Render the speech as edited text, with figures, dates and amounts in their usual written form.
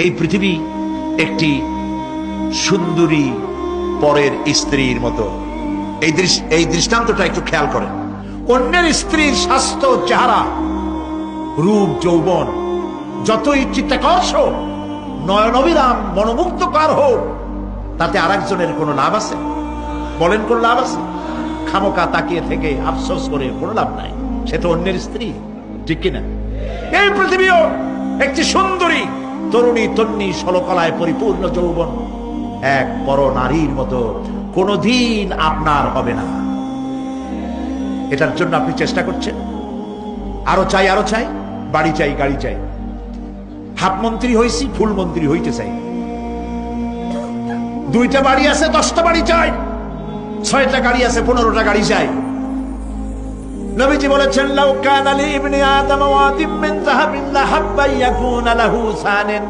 এই পৃথিবী একটি সুন্দরী পরের স্ত্রীর মতো। এই দৃষ্টান্তটা একটু খেয়াল করেন। অন্যের স্ত্রীর স্বাস্থ্য, চেহারা, রূপ, যৌবন যতই চিত্তাকর্ষক, নয়নবিরাম, মনোমুগ্ধকর হোক, তাতে আরেকজনের কোনো লাভ আছে? বলেন কোন লাভ আছে? খামোকা তাকিয়ে থেকে আফসোস করে কোনো লাভ নাই। সে তো অন্যের স্ত্রী, ঠিক কিনা? এই পৃথিবীও একটি সুন্দরী তরুণী, তন্নি, ষোলকলায় পরিপূর্ণ যৌবন এক পর নারীর মতো কোনদিন আপনার হবে না। এটার জন্য আপনি চেষ্টা করছেন, আরো চাই, আরো চাই, বাড়ি চাই, গাড়ি চাই, হাফ মন্ত্রী হইছি, ফুল মন্ত্রী হইতে চাই, 2টা বাড়ি আছে, 10টা বাড়ি চাই, 6টা গাড়ি আছে, 15টা গাড়ি চাই। নবীজি বলেছেন, লাউ কানা লি ইবনি আদম ওয়াদিম মিন যাহাবিন লাহাব্বা ইয়াকুনা লাহু সানান